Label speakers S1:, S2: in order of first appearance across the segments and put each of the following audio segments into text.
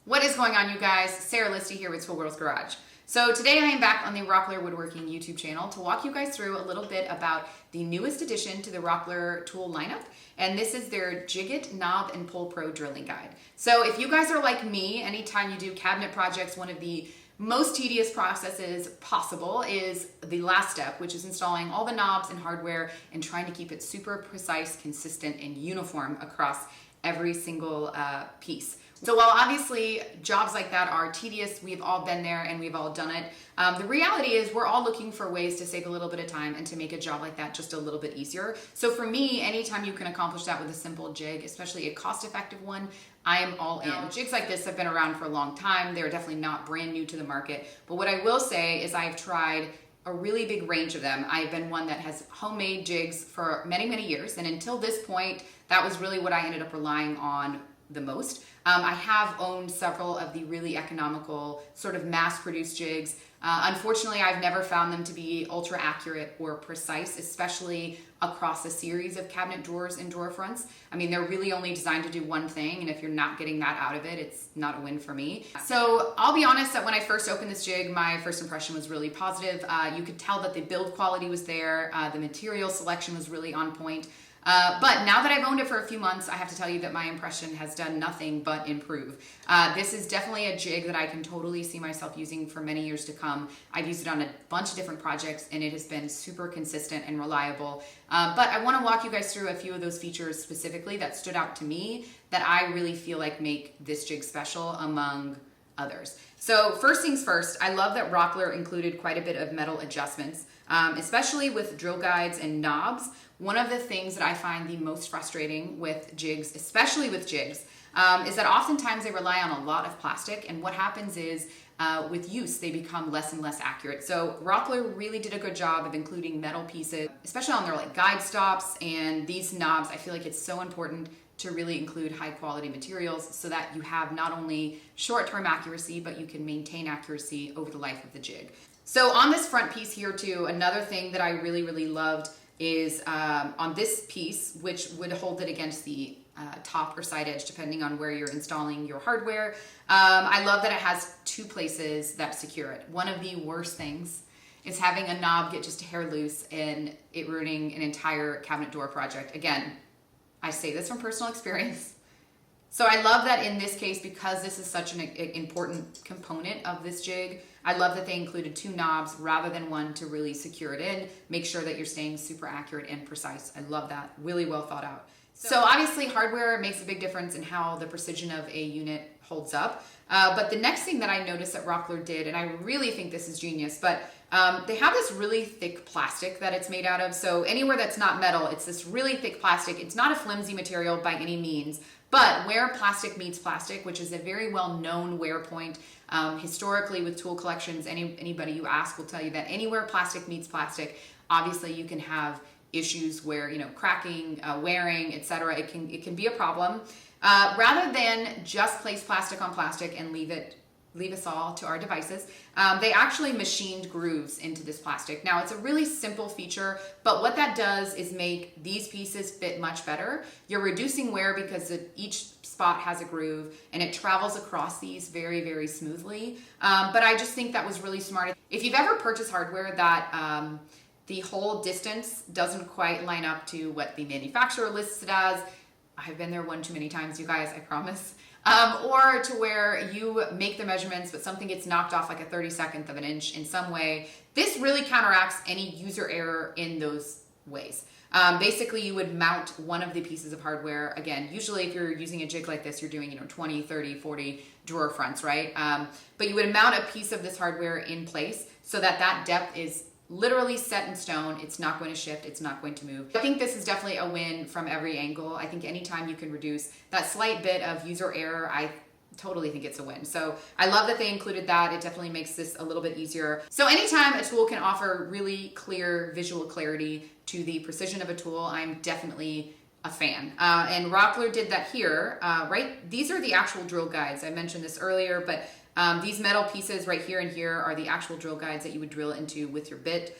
S1: What is going on, you guys? Sarah Listi here with Tool Girls Garage. So today I am back on the Rockler Woodworking YouTube channel to walk you guys through a little bit about the newest addition to the Rockler tool lineup, and this is their Jig-It Knob and Pull Pro Drilling Guide. So if you guys are like me, anytime you do cabinet projects, one of the most tedious processes possible is the last step, which is installing all the knobs and hardware and trying to keep it super precise, consistent, and uniform across every single piece. So while obviously jobs like that are tedious, we've all been there and we've all done it. The reality is we're all looking for ways to save a little bit of time and to make a job like that just a little bit easier. So for me, anytime you can accomplish that with a simple jig, especially a cost-effective one, I am all in. Jigs like this have been around for a long time. They're definitely not brand new to the market. But what I will say is I've tried a really big range of them. I've been one that has homemade jigs for many, many years. And until this point, that was really what I ended up relying on the most. I have owned several of the really economical sort of mass-produced jigs. Unfortunately, I've never found them to be ultra accurate or precise, especially across a series of cabinet drawers and drawer fronts. I mean, they're really only designed to do one thing, and if you're not getting that out of it, it's not a win for me. So I'll be honest that when I first opened this jig, my first impression was really positive. You could tell that the build quality was there, the material selection was really on point. But now that I've owned it for a few months, I have to tell you that my impression has done nothing but improve. This is definitely a jig that I can totally see myself using for many years to come. I've used it on a bunch of different projects and it has been super consistent and reliable. But I want to walk you guys through a few of those features specifically that stood out to me that I really feel like make this jig special among others. So first things first, I love that Rockler included quite a bit of metal adjustments, especially with drill guides and knobs. One of the things that I find the most frustrating with jigs, especially with jigs, is that oftentimes they rely on a lot of plastic, and what happens is with use, they become less and less accurate. So Rockler really did a good job of including metal pieces, especially on their like guide stops and these knobs. I feel like it's so important to really include high quality materials so that you have not only short-term accuracy, but you can maintain accuracy over the life of the jig. So on this front piece here too, another thing that I really loved is on this piece, which would hold it against the top or side edge depending on where you're installing your hardware. I love that it has two places that secure it. One of the worst things is having a knob get just a hair loose and it ruining an entire cabinet door project. Again, I say this from personal experience. So I love that in this case, because this is such an important component of this jig, I love that they included two knobs rather than one to really secure it in, make sure that you're staying super accurate and precise. I love that, really well thought out. So obviously hardware makes a big difference in how the precision of a unit holds up. But the next thing that I noticed that Rockler did, and I really think this is genius, but they have this really thick plastic that it's made out of. So anywhere that's not metal, it's this really thick plastic. It's not a flimsy material by any means, but where plastic meets plastic, which is a very well-known wear point, historically with tool collections, anybody you ask will tell you that anywhere plastic meets plastic, obviously you can have issues where, you know, cracking, wearing, etc. It can be a problem. Rather than just place plastic on plastic and leave us all to our devices, they actually machined grooves into this plastic. Now, it's a really simple feature, but what that does is make these pieces fit much better. You're reducing wear because each spot has a groove and it travels across these very smoothly. But I just think that was really smart. If you've ever purchased hardware that the whole distance doesn't quite line up to what the manufacturer lists it as, I've been there one too many times, you guys, I promise. Or to where you make the measurements, but something gets knocked off like a 32nd of an inch in some way. This really counteracts any user error in those ways. Basically, you would mount one of the pieces of hardware. Again, usually if you're using a jig like this, you're doing 20, 30, 40 drawer fronts, right? But you would mount a piece of this hardware in place so that that depth is literally set in stone. It's not going to shift. It's not going to move. I think this is definitely a win from every angle. I think anytime you can reduce that slight bit of user error, I totally think it's a win. So I love that they included that. It definitely makes this a little bit easier. So anytime a tool can offer really clear visual clarity to the precision of a tool, I'm definitely a fan. And Rockler did that here, right? These are the actual drill guides. I mentioned this earlier, but these metal pieces right here and here are the actual drill guides that you would drill into with your bit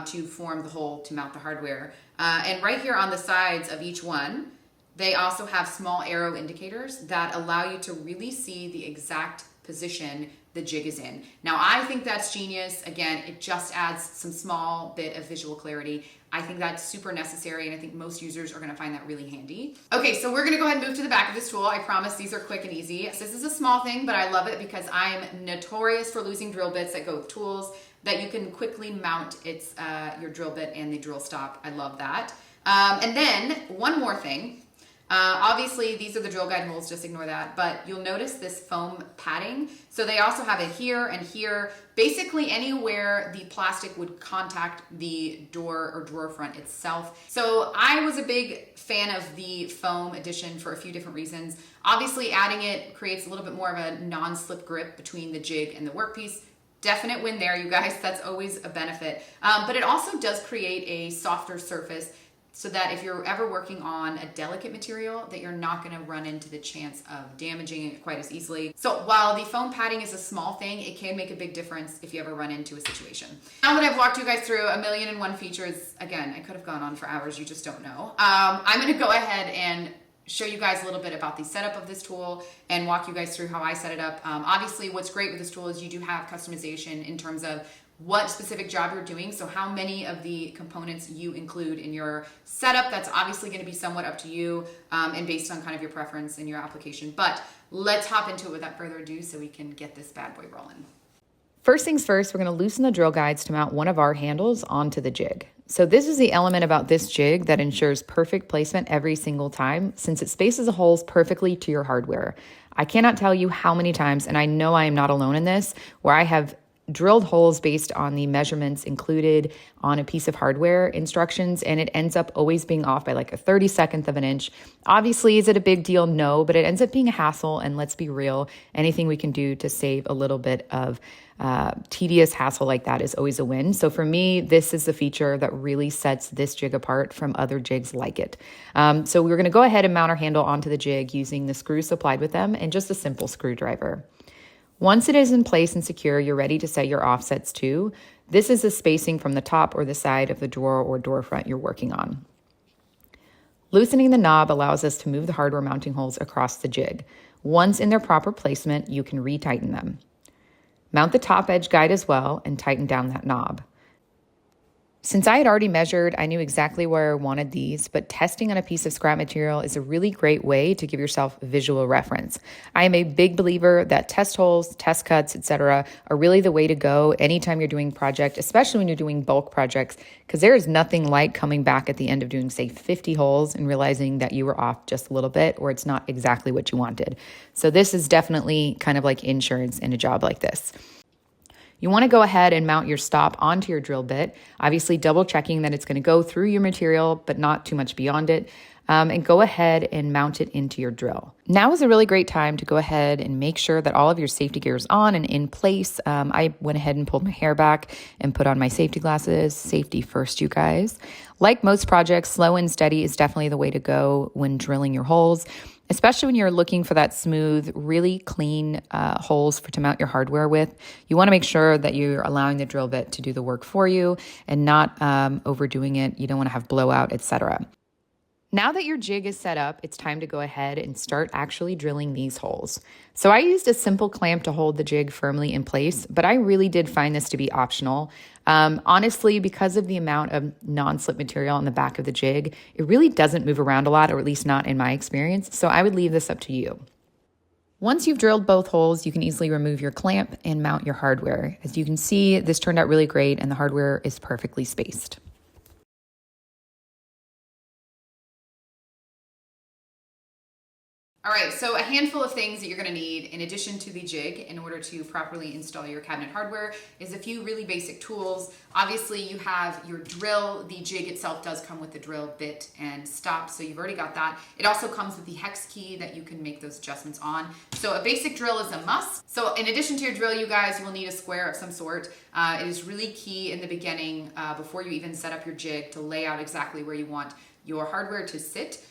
S1: to form the hole to mount the hardware. And right here on the sides of each one, They also have small arrow indicators that allow you to really see the exact position the jig is in. Now, I think that's genius. Again, it just adds some small bit of visual clarity. I think that's super necessary, and I think most users are gonna find that really handy. Okay, so we're gonna go ahead and move to the back of this tool. I promise these are quick and easy. This is a small thing, but I love it because I'm notorious for losing drill bits that go with tools that you can quickly mount. It's your drill bit and the drill stop. I love that. And then one more thing. Obviously, these are the drill guide holes, just ignore that, but you'll notice this foam padding. So they also have it here and here, basically anywhere the plastic would contact the door or drawer front itself. So I was a big fan of the foam addition for a few different reasons. Obviously, adding it creates a little bit more of a non-slip grip between the jig and the workpiece. Definite win there, you guys. That's always a benefit. But it also does create a softer surface so that if you're ever working on a delicate material, that you're not gonna run into the chance of damaging it quite as easily. So while the foam padding is a small thing, it can make a big difference if you ever run into a situation. Now that I've walked you guys through 1,000,001 features, again, I could have gone on for hours, you just don't know. I'm gonna go ahead and show you guys a little bit about the setup of this tool and walk you guys through how I set it up. Obviously, what's great with this tool is you do have customization in terms of what specific job you're doing. So how many of the components you include in your setup, that's obviously going to be somewhat up to you and based on kind of your preference and your application. But let's hop into it without further ado so we can get this bad boy rolling.
S2: First things first, we're going to loosen the drill guides to mount one of our handles onto the jig. So this is the element about this jig that ensures perfect placement every single time, since it spaces the holes perfectly to your hardware. I cannot tell you how many times, and I know I am not alone in this, where I have drilled holes based on the measurements included on a piece of hardware instructions, and it ends up always being off by like a 32nd of an inch. Obviously, is it a big deal? No, but it ends up being a hassle, and let's be real, anything we can do to save a little bit of tedious hassle like that is always a win. So for me, this is the feature that really sets this jig apart from other jigs like it. So we're gonna go ahead and mount our handle onto the jig using the screws supplied with them and just a simple screwdriver. Once it is in place and secure, you're ready to set your offsets too. This is the spacing from the top or the side of the drawer or door front you're working on. Loosening the knob allows us to move the hardware mounting holes across the jig. Once in their proper placement, you can retighten them. Mount the top edge guide as well and tighten down that knob. Since I had already measured, I knew exactly where I wanted these, but testing on a piece of scrap material is a really great way to give yourself visual reference. I am a big believer that test holes, test cuts, etc. are really the way to go anytime you're doing project, especially when you're doing bulk projects, because there is nothing like coming back at the end of doing, say, 50 holes and realizing that you were off just a little bit or it's not exactly what you wanted. So this is definitely kind of like insurance in a job like this. You want to go ahead and mount your stop onto your drill bit, obviously double checking that it's going to go through your material, but not too much beyond it, and go ahead and mount it into your drill. Now is a really great time to go ahead and make sure that all of your safety gear is on and in place. I went ahead and pulled my hair back and put on my safety glasses. Safety first, you guys. Like most projects, slow and steady is definitely the way to go when drilling your holes, especially when you're looking for that smooth, really clean holes to mount your hardware with. You want to make sure that you're allowing the drill bit to do the work for you and not overdoing it. You don't want to have blowout, etc. Now that your jig is set up, it's time to go ahead and start actually drilling these holes. So I used a simple clamp to hold the jig firmly in place, but I really did find this to be optional. Honestly, because of the amount of non-slip material on the back of the jig, it really doesn't move around a lot, or at least not in my experience, so I would leave this up to you. Once you've drilled both holes, you can easily remove your clamp and mount your hardware. As you can see, this turned out really great and the hardware is perfectly spaced.
S1: All right, so a handful of things that you're gonna need in addition to the jig in order to properly install your cabinet hardware is a few really basic tools. Obviously, you have your drill. The jig itself does come with the drill bit and stop, so you've already got that. It also comes with the hex key that you can make those adjustments on. So a basic drill is a must. So in addition to your drill, you guys will need a square of some sort. It is really key in the beginning, before you even set up your jig, to lay out exactly where you want your hardware to sit.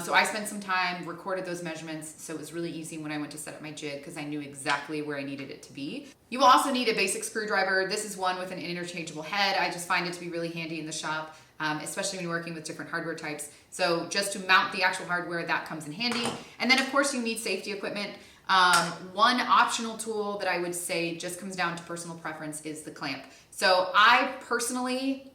S1: So I spent some time, recorded those measurements, so it was really easy when I went to set up my jig because I knew exactly where I needed it to be. You will also need a basic screwdriver. This is one with an interchangeable head. I just find it to be really handy in the shop. especially when you're working with different hardware types. So just to mount the actual hardware, that comes in handy. And then of course you need safety equipment. One optional tool that I would say just comes down to personal preference is the clamp. So I personally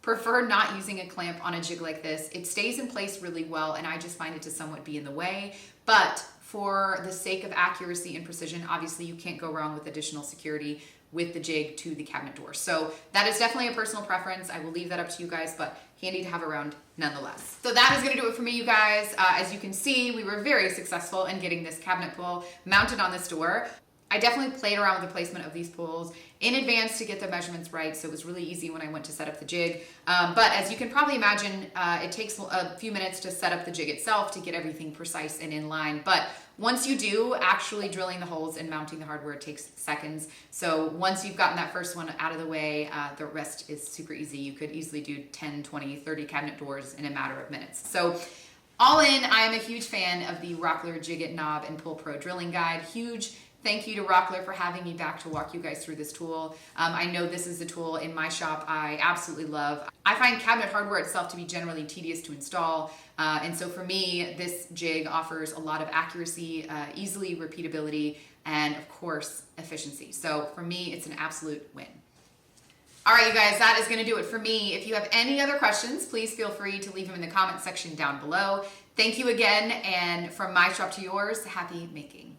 S1: prefer not using a clamp on a jig like this. It stays in place really well, and I just find it to somewhat be in the way. But for the sake of accuracy and precision, obviously you can't go wrong with additional security with the jig to the cabinet door. So that is definitely a personal preference. I will leave that up to you guys, but handy to have around nonetheless. So that is gonna do it for me, you guys. As you can see, we were very successful in getting this cabinet pull mounted on this door. I definitely played around with the placement of these pulls in advance to get the measurements right, so it was really easy when I went to set up the jig. But as you can probably imagine, it takes a few minutes to set up the jig itself to get everything precise and in line. But once you do, actually drilling the holes and mounting the hardware takes seconds. So once you've gotten that first one out of the way, the rest is super easy. You could easily do 10, 20, 30 cabinet doors in a matter of minutes. So all in, I am a huge fan of the Rockler Jig-It Knob and Pull Pro Drilling Guide. Huge thank you to Rockler for having me back to walk you guys through this tool. I know this is the tool in my shop I absolutely love. I find cabinet hardware itself to be generally tedious to install, and so for me, this jig offers a lot of accuracy, easily repeatability, and of course, efficiency. So for me, it's an absolute win. All right, you guys, that is gonna do it for me. If you have any other questions, please feel free to leave them in the comment section down below. Thank you again, and from my shop to yours, happy making.